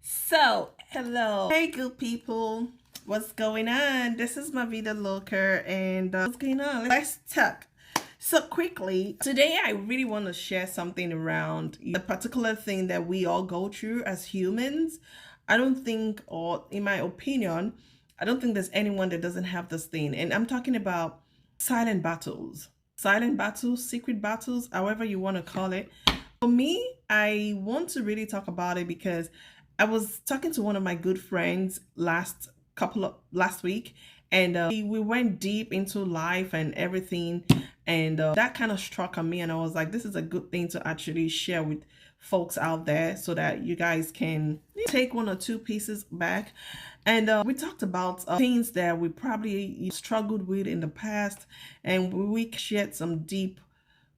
Hello. Hey, good people. What's going on? This is Mavida Loker, and what's going on? Let's talk. So, quickly, today I really want to share something around a particular thing that we all go through as humans. I don't think, or in my opinion, I don't think there's anyone that doesn't have this thing. And I'm talking about silent battles. Silent battles, secret battles, however you want to call it. For me, I want to really talk about it because I was talking to one of my good friends last week, and we went deep into life and everything, and that kind of struck on me, and I was like, this is a good thing to actually share with folks out there so that you guys can take one or two pieces back. And we talked about things that we probably struggled with in the past, and we shared some deep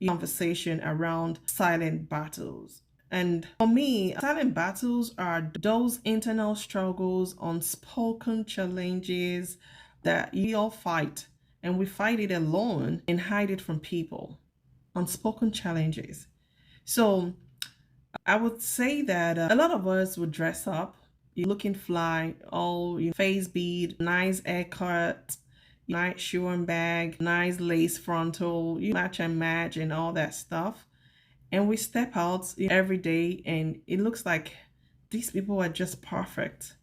conversation around silent battles. And for me, silent battles are those internal struggles, unspoken challenges that we all fight, and we fight it alone and hide it from people. Unspoken challenges. So I would say that a lot of us would dress up, you looking fly, all your face bead, nice haircut, nice shoe and bag, nice lace frontal, you match and match and all that stuff. And we step out every day and it looks like these people are just perfect.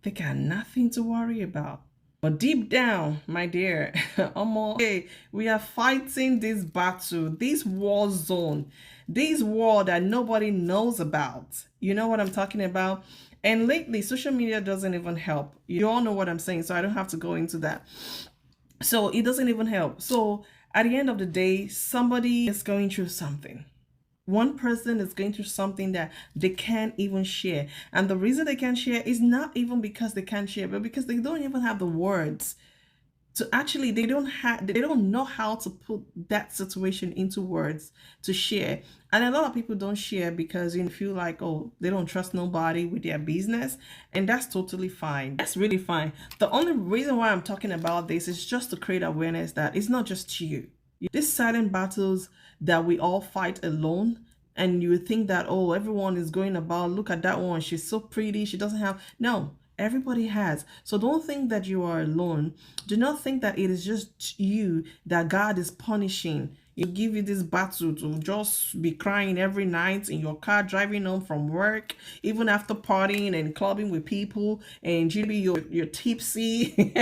They got nothing to worry about. But deep down, my dear, okay, we are fighting this battle, this war zone, this war that nobody knows about. You know what I'm talking about? And lately, social media doesn't even help. You all know what I'm saying, so I don't have to go into that. So it doesn't even help. So at the end of the day, somebody is going through something. One person is going through something that they can't even share. And the reason they can't share is not even because they can't share, but because they don't even have the words to actually, they don't know how to put that situation into words to share. And a lot of people don't share because you feel like, oh, they don't trust nobody with their business, and that's totally fine. That's really fine. The only reason why I'm talking about this is just to create awareness that it's not just you. These silent battles that we all fight alone, and you think that, oh, everyone is going about, look at that one, she's so pretty, she doesn't have. No, everybody has. So don't think that you are alone. Do not think that it is just you that God is punishing. You give you this battle to just be crying every night in your car driving home from work, even after partying and clubbing with people, and maybe you're tipsy.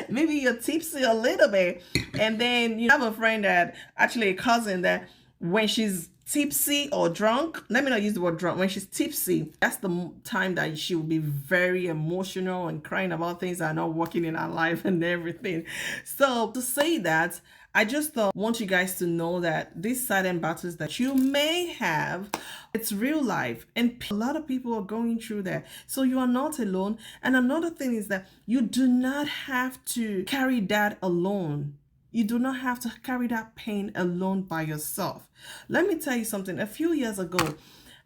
Maybe you're tipsy a little bit, and then you have a friend that actually a cousin that when she's tipsy or drunk, let me not use the word drunk, when she's tipsy, that's the time that she will be very emotional and crying about things that are not working in her life and everything. So to say that, I just want you guys to know that these silent battles that you may have, it's real life, and a lot of people are going through that. So you are not alone. And another thing is that you do not have to carry that alone. You do not have to carry that pain alone by yourself. Let me tell you something. A few years ago,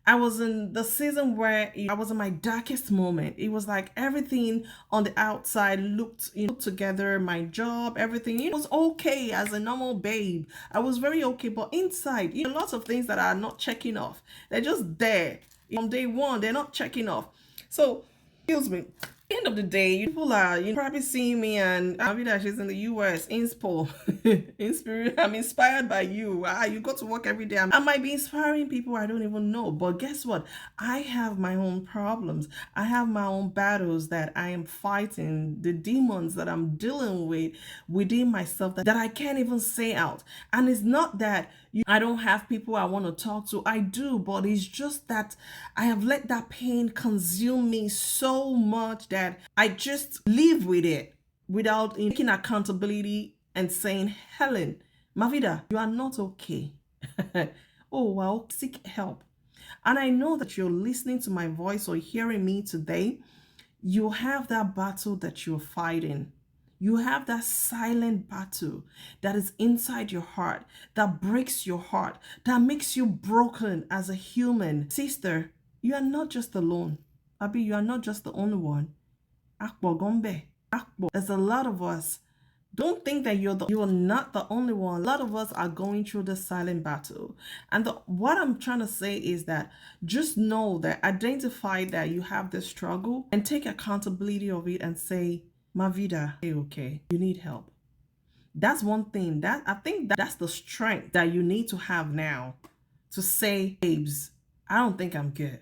I was in the season where I was in my darkest moment. It was like everything on the outside looked, together. My job, everything, was okay as a normal babe. I was very okay, but inside, lots of things that are not checking off. They're just there. From day one, they're not checking off. So, excuse me, end of the day, people are probably seeing me and Avida, she's in the US, inspo, I'm inspired by you. You go to work every day. I might be inspiring people I don't even know, but guess what? I have my own problems. I have my own battles that I am fighting, the demons that I'm dealing with within myself that I can't even say out. And it's not that I don't have people I want to talk to. I do, but it's just that I have let that pain consume me so much that I just live with it without taking accountability and saying, Helen, Mavida, you are not okay. Oh, well, seek help. And I know that you're listening to my voice or hearing me today. You have that battle that you're fighting. You have that silent battle that is inside your heart, that breaks your heart, that makes you broken as a human. Sister, you are not just alone. You are not just the only one. Akbo Gombe. Akbo. There's a lot of us Don't think that you are not the only one. A lot of us are going through the silent battle. And what I'm trying to say is that just know that, identify that you have this struggle and take accountability of it and say, Mavida, okay, you need help. That's one thing that I think that's the strength that you need to have now, to say, babes, I don't think I'm good.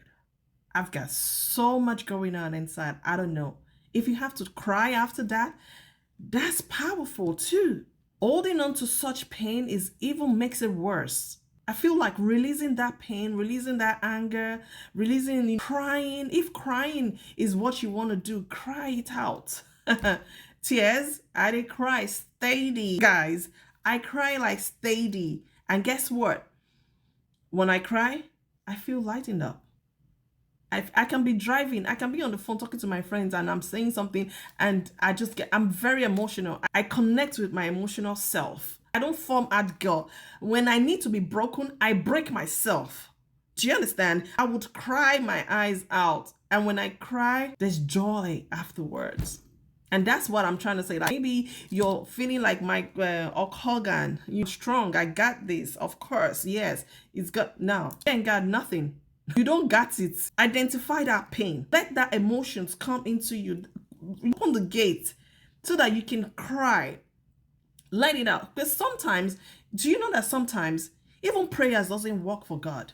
I've got so much going on inside. I don't know. If you have to cry after that, that's powerful too. Holding on to such pain is even makes it worse. I feel like releasing that pain, releasing that anger, releasing crying. If crying is what you want to do, cry it out. Tears, I did cry steady. Guys, I cry like steady. And guess what? When I cry, I feel lightened up. I can be driving, I can be on the phone talking to my friends and I'm saying something and I'm very emotional. I connect with my emotional self. I don't form ad girl. When I need to be broken, I break myself. Do you understand? I would cry my eyes out. And when I cry, there's joy afterwards. And that's what I'm trying to say. Like maybe you're feeling like Mike Hulk Hogan. You're strong. I got this. Of course. Yes. It's got now. You ain't got nothing. You don't got it. Identify that pain. Let that emotions come into you. Open the gate so that you can cry. Let it out. Because sometimes, do you know that sometimes even prayers doesn't work for God?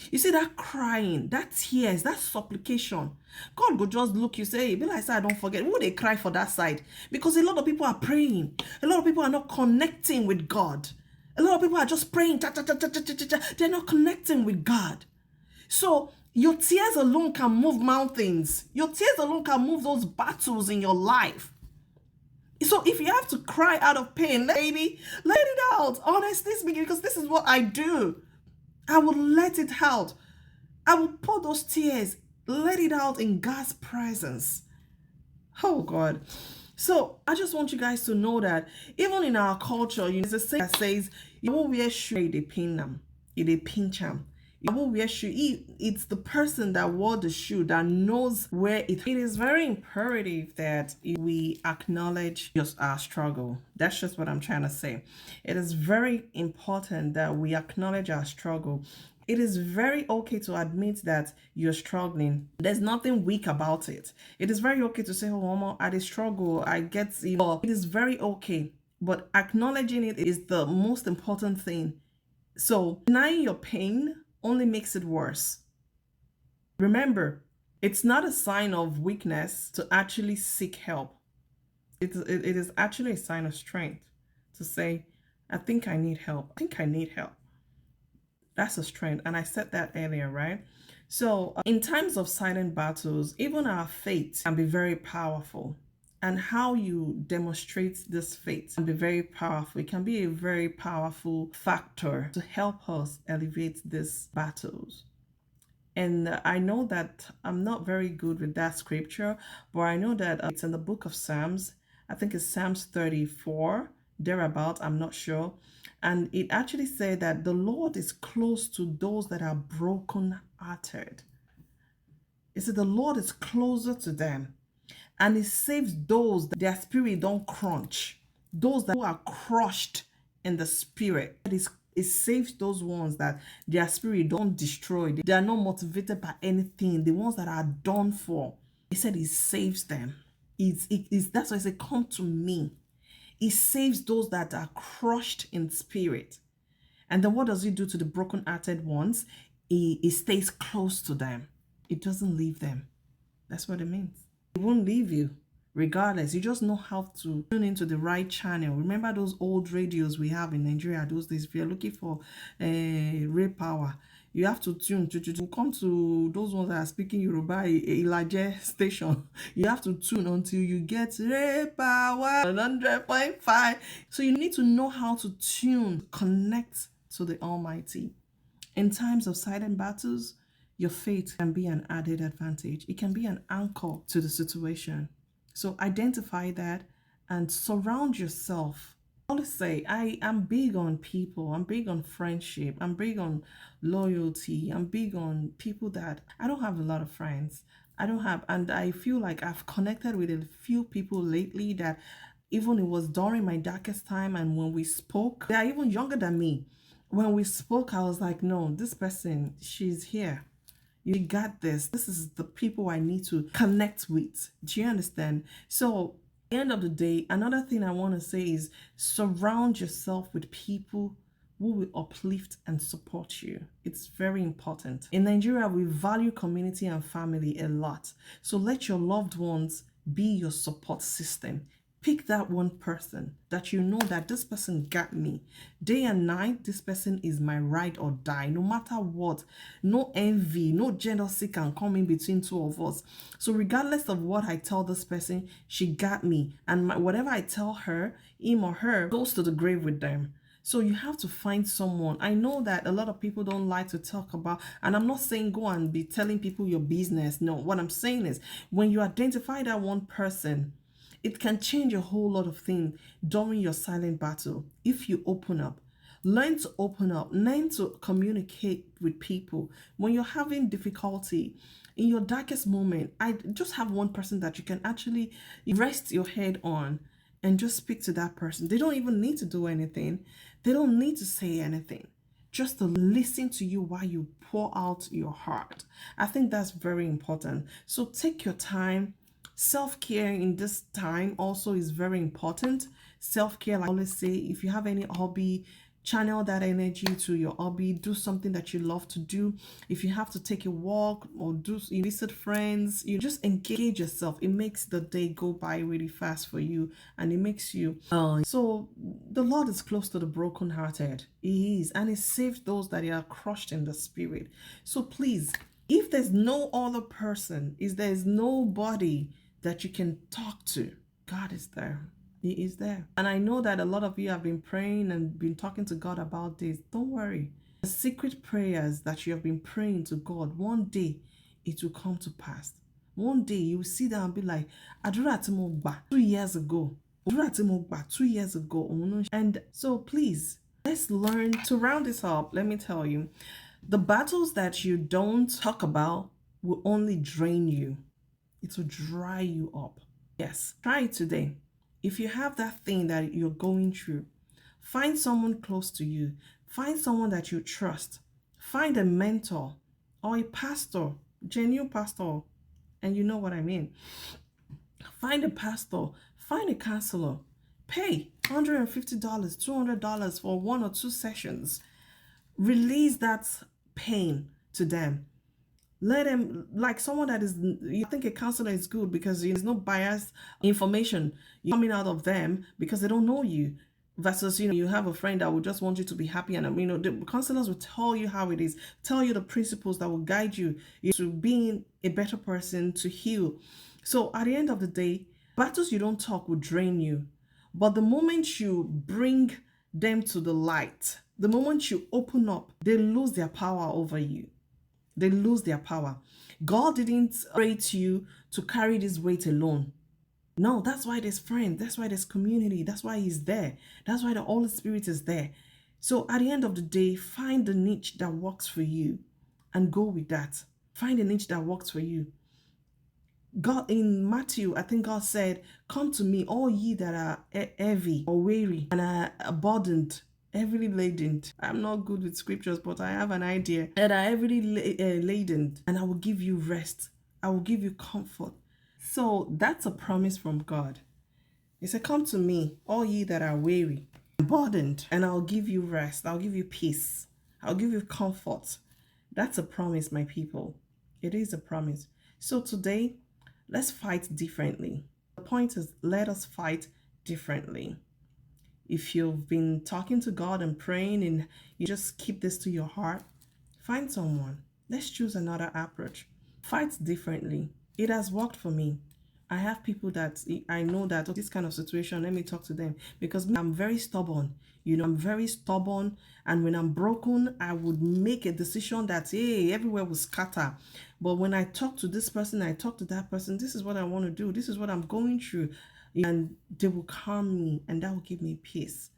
You see that crying, that tears, that supplication. God will just look you, say, be like, say, I don't forget. Who they cry for that side? Because a lot of people are praying. A lot of people are not connecting with God. A lot of people are just praying. They're not connecting with God. So your tears alone can move mountains. Your tears alone can move those battles in your life. So if you have to cry out of pain, baby, let it out. Honestly speaking, because this is what I do. I will let it out. I will pour those tears, let it out in God's presence. Oh God. So I just want you guys to know that even in our culture, there's a saying that says, you will wear shoe, they pin them, they pinch them. You will wear shoe. It's the person that wore the shoe that knows where it is very imperative that we acknowledge just our struggle. That's just what I'm trying to say. It is very important that we acknowledge our struggle. It is very okay to admit that you're struggling. There's nothing weak about it. It is very okay to say, oh, Mama, I did struggle. I get it. It is very okay. But acknowledging it is the most important thing. So denying your pain only makes it worse. Remember, it's not a sign of weakness to actually seek help. It is actually a sign of strength to say, I think I need help. I think I need help. That's a strength. And I said that earlier, right? So in times of silent battles, even our faith can be very powerful. And how you demonstrate this faith can be very powerful. It can be a very powerful factor to help us elevate these battles. And I know that I'm not very good with that scripture, but I know that it's in the book of Psalms. I think it's Psalms 34, thereabout, I'm not sure. And it actually said that the Lord is close to those that are broken-hearted. It said the Lord is closer to them. And it saves those that their spirit don't crunch. Those that are crushed in the spirit. It saves those ones that their spirit don't destroy. They are not motivated by anything. The ones that are done for. He said he saves them. That's why he said, come to me. He saves those that are crushed in spirit. And then what does he do to the broken-hearted ones? He stays close to them. It doesn't leave them. That's what it means. It won't leave you regardless. You just know how to tune into the right channel. Remember those old radios we have in Nigeria those days? If you're looking for Ray Power, you have to tune to come to those ones that are speaking Yoruba, Ilaje station. You have to tune until you get Ray Power 100.5. So you need to know how to tune, connect to the Almighty. In times of silent battles, your faith can be an added advantage. It can be an anchor to the situation. So identify that and surround yourself. I always say, I am big on people. I'm big on friendship. I'm big on loyalty. I'm big on people that I don't have a lot of friends. And I feel like I've connected with a few people lately that Even it was during my darkest time, and when we spoke, they are even younger than me. When we spoke, I was like, no, this person, she's here. You got this. This is the people I need to connect with. Do you understand? So, at the end of the day, another thing I want to say is surround yourself with people who will uplift and support you. It's very important. In Nigeria, we value community and family a lot. So let your loved ones be your support system. Pick that one person that you know that this person got me. Day and night, this person is my ride or die. No matter what, no envy, no jealousy can come in between two of us. So regardless of what I tell this person, she got me. And whatever I tell her, him or her, goes to the grave with them. So you have to find someone. I know that a lot of people don't like to talk about, and I'm not saying go and be telling people your business. No, what I'm saying is when you identify that one person, it can change a whole lot of things during your silent battle if you open up. Learn to open up, learn to communicate with people. When you're having difficulty, in your darkest moment, I just have one person that you can actually rest your head on and just speak to that person. They don't even need to do anything. They don't need to say anything. Just to listen to you while you pour out your heart. I think that's very important. So take your time. Self-care in this time also is very important. Self-care, like I always say, if you have any hobby, channel that energy to your hobby. Do something that you love to do. If you have to take a walk or visit friends, you just engage yourself. It makes the day go by really fast for you, and it makes you so the Lord is close to the brokenhearted. He is, and He saves those that are crushed in the spirit. So please, if there's no other person, if there's nobody that you can talk to, God is there. He is there. And I know that a lot of you have been praying and been talking to God about this. Don't worry. The secret prayers that you have been praying to God, one day it will come to pass. One day you will sit down and be like, Àdúrà tí mo gbà 2 years ago. Àdúrà tí mo gbà 2 years ago. And so please, let's learn to round this up. Let me tell you, the battles that you don't talk about will only drain you. It will dry you up. Yes, try it today. If you have that thing that you're going through, find someone close to you. Find someone that you trust. Find a mentor or a pastor, genuine pastor, and you know what I mean. Find a pastor, find a counselor. Pay $150, $200 for 1 or 2 sessions. Release that pain to them. Let them, like someone that is, you think a counselor is good because there's no biased information coming out of them because they don't know you. Versus, you have a friend that will just want you to be happy, and the counselors will tell you how it is, tell you the principles that will guide you to being a better person, to heal. So at the end of the day, battles you don't talk will drain you. But the moment you bring them to the light, the moment you open up, they lose their power over you. They lose their power. God didn't create you to carry this weight alone. No, that's why there's friends. That's why there's community. That's why He's there. That's why the Holy Spirit is there. So at the end of the day, find the niche that works for you and go with that. Find a niche that works for you. God, in Matthew, I think God said, "Come to me, all ye that are heavy or weary and are burdened, heavily laden." I'm not good with scriptures, but I have an idea. That are heavily laden, and I will give you rest. I will give you comfort. So that's a promise from God. He said, "Come to me, all ye that are weary, burdened, and I'll give you rest. I'll give you peace. I'll give you comfort." That's a promise, my people. It is a promise. So today, let's fight differently. The point is, let us fight differently. If you've been talking to God and praying and you just keep this to your heart, find someone. Let's choose another approach. Fight differently. It has worked for me. I have people that I know that this kind of situation, let me talk to them, because I'm very stubborn. I'm very stubborn, and when I'm broken, I would make a decision that, hey, everywhere will scatter. But when I talk to this person, I talk to that person, this is what I want to do, this is what I'm going through, and they will calm me, and that will give me peace.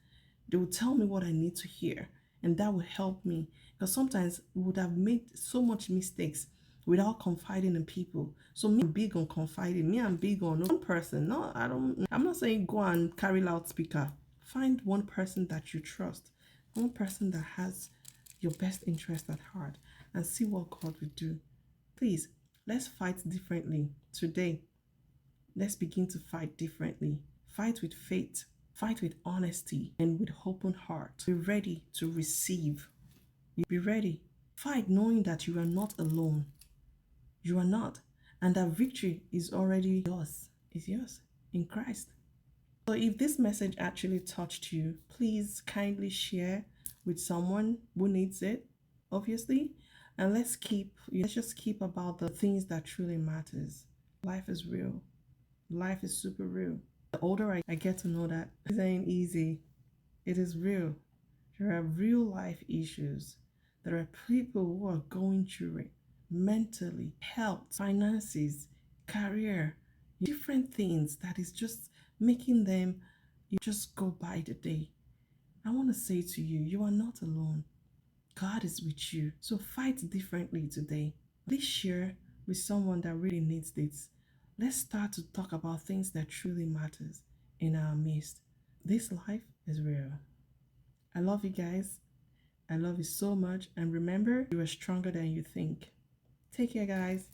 They will tell me what I need to hear, and that will help me, because sometimes we would have made so much mistakes without confiding in people. So me, I'm big on confiding. Me, I'm big on one person. No, I'm not saying go and carry loudspeaker. Find one person that you trust, one person that has your best interest at heart, and see what God will do. Please, let's fight differently today. Let's begin to fight differently. Fight with faith, fight with honesty, and with open heart. Be ready to receive. Be ready. Fight knowing that you are not alone. You are not. And that victory is already yours. Is yours in Christ. So if this message actually touched you, please kindly share with someone who needs it, obviously. And let's just keep about the things that truly matters. Life is real. Life is super real. The older I get to know that it ain't easy. It is real. There are real life issues. There are people who are going through it mentally, health, finances, career, different things that is just making them just go by the day. I want to say to you, you are not alone. God is with you. So fight differently today. Please share with someone that really needs this. Let's start to talk about things that truly matters in our midst. This life is real. I love you guys. I love you so much. And remember, you are stronger than you think. Take care, guys.